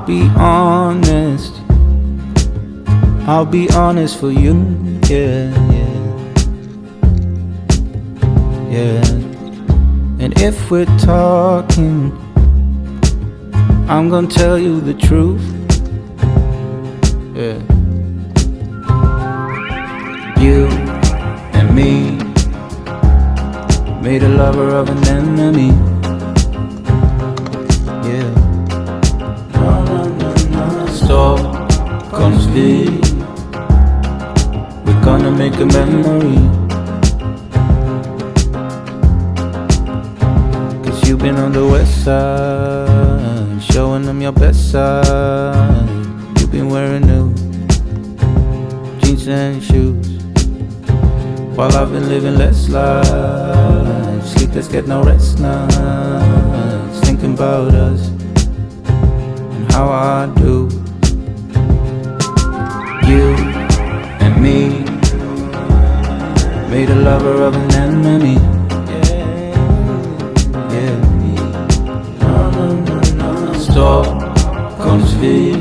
be honest. I'll be honest for you, yeah, yeah, yeah. And if we're talking, I'm gonna tell you the truth, yeah. You and me made a lover of an enemy, yeah. No, no, no, no. Stop, come speak. We're gonna make a memory. Cause you've been on the west side, showing them your best side. You've been wearing new jeans and shoes, while I've been living less life. Sleepless, get no rest nights, thinking about us and how I do. You and me made a lover of an enemy, yeah. No, no, no, no. Stop, come speak.